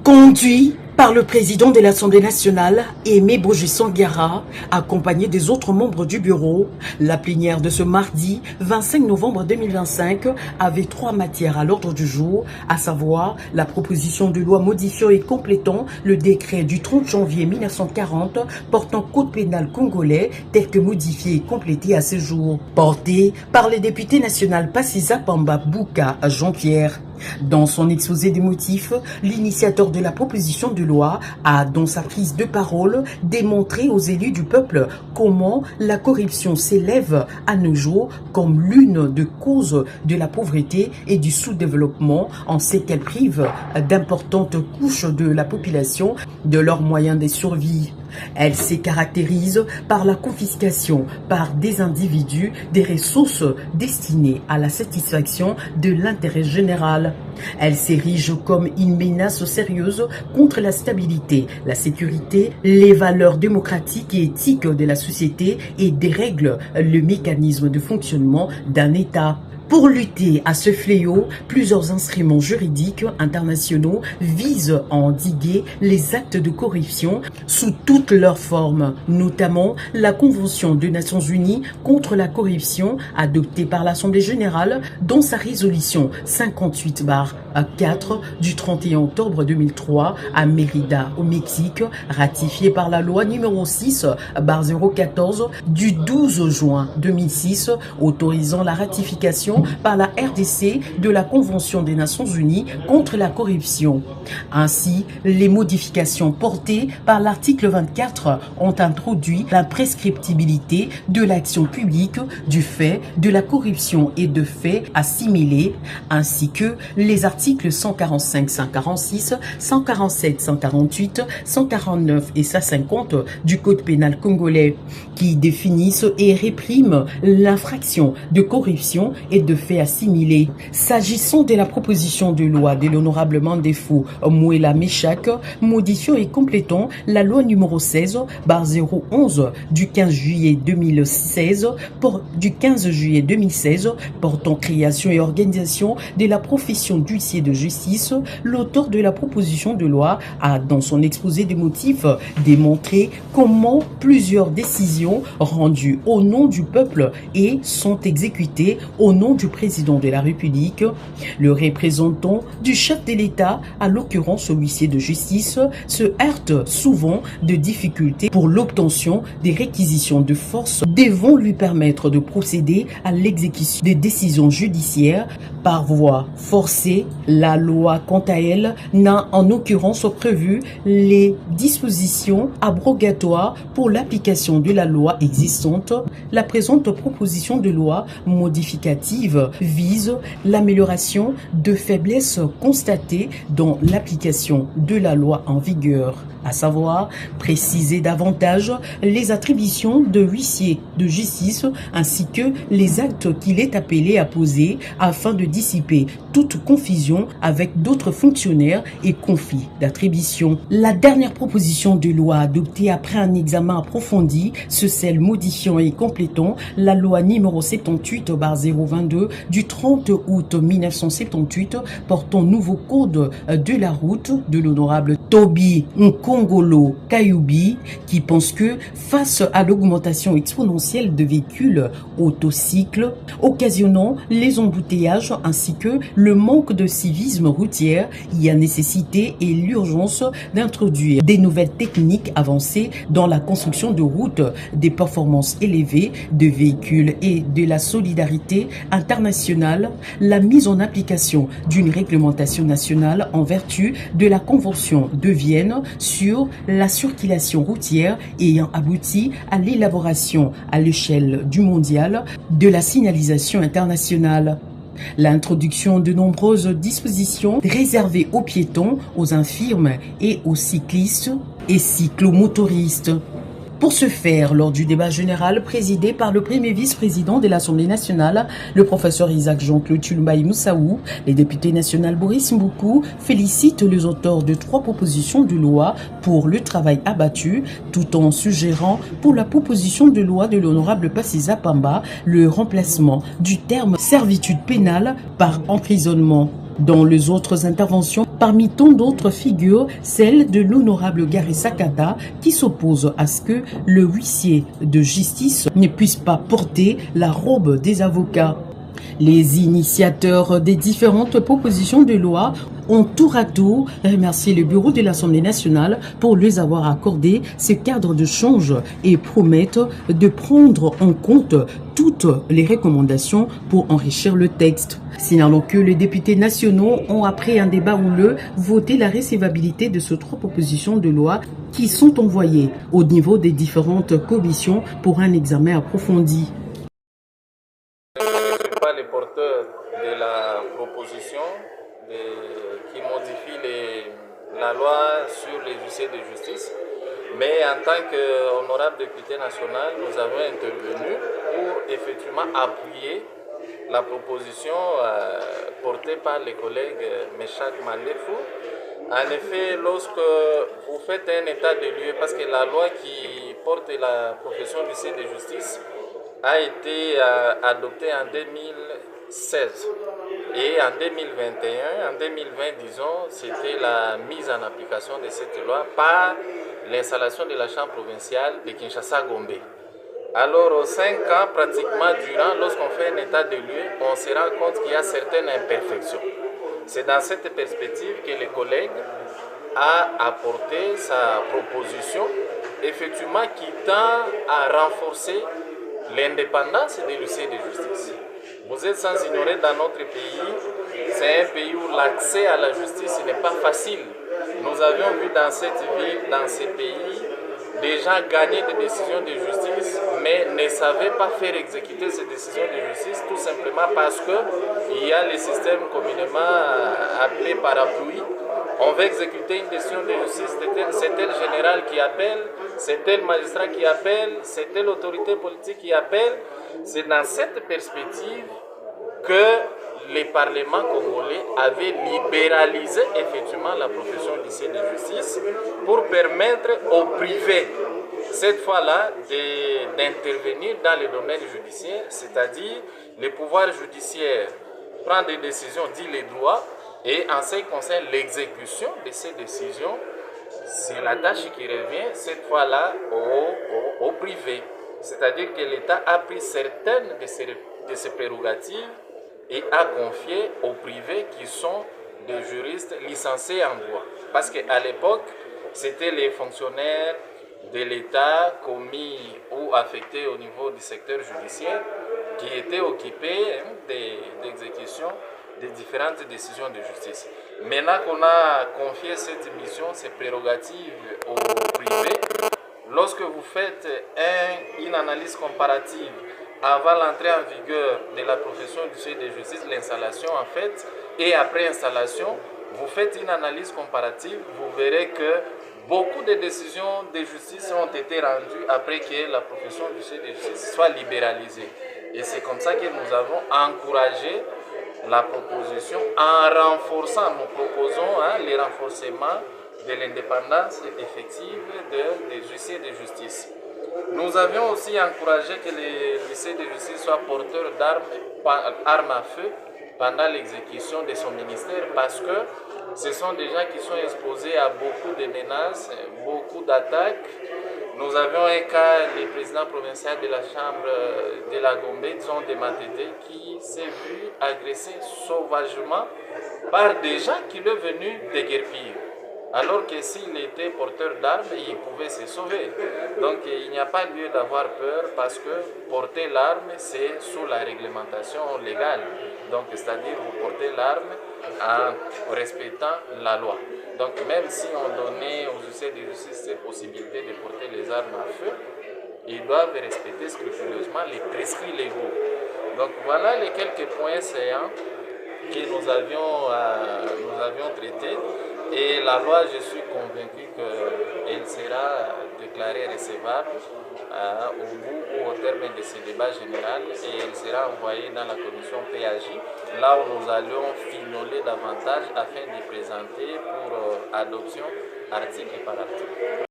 Conduit par le président de l'Assemblée nationale, Aimé Boji-Sanghara, accompagné des autres membres du bureau, la plénière de ce mardi 25 novembre 2025 avait 3 matières à l'ordre du jour, à savoir la proposition de loi modifiant et complétant le décret du 30 janvier 1940 portant code pénal congolais tel que modifié et complété à ce jour, porté par les députés nationaux Passiza Pamba Bouka Jean-Pierre. Dans son exposé des motifs, l'initiateur de la proposition de loi a, dans sa prise de parole, démontré aux élus du peuple comment la corruption s'élève à nos jours comme l'une des causes de la pauvreté et du sous-développement, en ce qu'elle prive d'importantes couches de la population de leurs moyens de survie. Elle se caractérise par la confiscation par des individus des ressources destinées à la satisfaction de l'intérêt général. Elle s'érige comme une menace sérieuse contre la stabilité, la sécurité, les valeurs démocratiques et éthiques de la société et dérègle le mécanisme de fonctionnement d'un État. Pour lutter à ce fléau, plusieurs instruments juridiques internationaux visent à endiguer les actes de corruption sous toutes leurs formes, notamment la Convention des Nations Unies contre la corruption adoptée par l'Assemblée générale dans sa résolution 58/4 du 31 octobre 2003 à Mérida au Mexique, ratifiée par la loi numéro 6/014 du 12 juin 2006 autorisant la ratification par la RDC de la Convention des Nations Unies contre la corruption. Ainsi, les modifications portées par l'article 24 ont introduit la prescriptibilité de l'action publique du fait de la corruption et de faits assimilés, ainsi que les articles 145, 146, 147, 148, 149 et 150 du Code pénal congolais, qui définissent et répriment l'infraction de corruption et de faits assimilés. S'agissant de la proposition de loi de l'honorable Mandefo Mouela Meshak, modifiant et complétant la loi numéro 16/011 du 15 juillet 2016 portant création et organisation de la profession d'huissier de justice, l'auteur de la proposition de loi a, dans son exposé des motifs, démontré comment plusieurs décisions rendues au nom du peuple et sont exécutées au nom du président de la République. Le représentant du chef de l'État, à l'occurrence huissier de justice, se heurte souvent de difficultés pour l'obtention des réquisitions de force devant lui permettre de procéder à l'exécution des décisions judiciaires par voie forcée. La loi, quant à elle, n'a en occurrence prévu les dispositions abrogatoires pour l'application de la loi existante. La présente proposition de loi modificative vise l'amélioration de faiblesses constatées dans l'application de la loi en vigueur, à savoir préciser davantage les attributions de huissier de justice ainsi que les actes qu'il est appelé à poser afin de dissiper toute confusion avec d'autres fonctionnaires et conflits d'attribution. La dernière proposition de loi adoptée après un examen approfondi, celle modifiant et complétant la loi numéro 78/022 du 30 août 1978 portant nouveau code de la route de l'honorable Toby Nkongolo Kayubi, qui pense que face à l'augmentation exponentielle de véhicules autocycles occasionnant les embouteillages ainsi que le manque de civisme routier, il y a nécessité et l'urgence d'introduire des nouvelles techniques avancées dans la construction de routes, des performances élevées de véhicules et de la solidarité internationale, la mise en application d'une réglementation nationale en vertu de la Convention de Vienne sur la circulation routière ayant abouti à l'élaboration à l'échelle du mondial de la signalisation internationale. L'introduction de nombreuses dispositions réservées aux piétons, aux infirmes et aux cyclistes et cyclomotoristes. Pour ce faire, lors du débat général présidé par le premier vice-président de l'Assemblée nationale, le professeur Isaac Jean-Claude Tshilombaye Moussaou, les députés nationaux Boris Mboukou félicitent les auteurs de 3 propositions de loi pour le travail abattu, tout en suggérant pour la proposition de loi de l'honorable Passiza Pamba le remplacement du terme servitude pénale par emprisonnement. Dans les autres interventions, parmi tant d'autres figures, celle de l'honorable Gary Sakata qui s'oppose à ce que le huissier de justice ne puisse pas porter la robe des avocats. Les initiateurs des différentes propositions de loi ont tour à tour remercié le bureau de l'Assemblée nationale pour lui avoir accordé ce cadre de change et promettent de prendre en compte toutes les recommandations pour enrichir le texte. Signalons que les députés nationaux ont, après un débat houleux, voté la recevabilité de ces 3 propositions de loi qui sont envoyées au niveau des différentes commissions pour un examen approfondi. Les porteurs de la proposition qui modifie la loi sur les huissiers de justice, mais en tant qu'honorable député national, nous avons intervenu pour effectivement appuyer la proposition portée par les collègues Meshak Mandefou. En effet, lorsque vous faites un état de lieu, parce que la loi qui porte la profession d'huissier de justice a été adopté en 2016 et en 2021, en 2020 disons, c'était la mise en application de cette loi par l'installation de la Chambre provinciale de Kinshasa-Gombe. Alors, aux 5 ans pratiquement durant, lorsqu'on fait un état de lieu, on se rend compte qu'il y a certaines imperfections. C'est dans cette perspective que les collègues a apporté sa proposition, effectivement qui tend à renforcer l'indépendance des huissiers de justice. Vous êtes sans ignorer, dans notre pays, c'est un pays où l'accès à la justice n'est pas facile. Nous avions vu dans cette ville, dans ces pays, des gens gagner des décisions de justice, mais ne savaient pas faire exécuter ces décisions de justice, tout simplement parce qu'il y a les systèmes communément appelés parapluie. On veut exécuter une décision de justice, c'est tel général qui appelle, c'est tel magistrat qui appelle, c'est telle autorité politique qui appelle. C'est dans cette perspective que les parlements congolais avaient libéralisé effectivement la profession d'huissier de justice pour permettre au privé, cette fois-là, d'intervenir dans le domaine judiciaire, c'est-à-dire le pouvoir judiciaire prend des décisions, dit les droits, et en ce qui concerne l'exécution de ces décisions, c'est la tâche qui revient cette fois-là au privé. C'est-à-dire que l'État a pris certaines de ses prérogatives et a confié aux privés qui sont des juristes licenciés en droit. Parce qu'à l'époque, c'était les fonctionnaires de l'État commis ou affectés au niveau du secteur judiciaire qui étaient occupés d'exécution des différentes décisions de justice. Maintenant qu'on a confié cette mission, ces prérogatives au privé, lorsque vous faites une analyse comparative avant l'entrée en vigueur de la profession d'huissier de justice, l'installation en fait, et après installation, vous faites une analyse comparative, vous verrez que beaucoup de décisions de justice ont été rendues après que la profession d'huissier de justice soit libéralisée. Et c'est comme ça que nous avons encouragé la proposition en renforçant, nous proposons le renforcement de l'indépendance effective des huissiers de justice. Nous avions aussi encouragé que les huissiers de justice soient porteurs d'armes à feu pendant l'exécution de son ministère parce que ce sont des gens qui sont exposés à beaucoup de menaces, beaucoup d'attaques. Nous avions un cas, le président provincial de la Chambre de la Gombe, disons de Matete, qui s'est vu agressé sauvagement par des gens qui l'ont venu déguerpir. Alors que s'il était porteur d'armes, il pouvait se sauver. Donc il n'y a pas lieu d'avoir peur parce que porter l'arme, c'est sous la réglementation légale. Donc c'est-à-dire vous portez l'arme en respectant la loi. Donc même si on donnait aux huissiers de justice cette possibilité de porter les armes à feu, ils doivent respecter scrupuleusement les prescrits légaux. Donc voilà les quelques points saillants que nous avions traités. Et la loi, je suis convaincu qu'elle sera déclarée recevable au bout ou au terme de ce débat général et elle sera envoyée dans la commission PAJ, là où nous allons finoler davantage afin de présenter pour adoption article par article.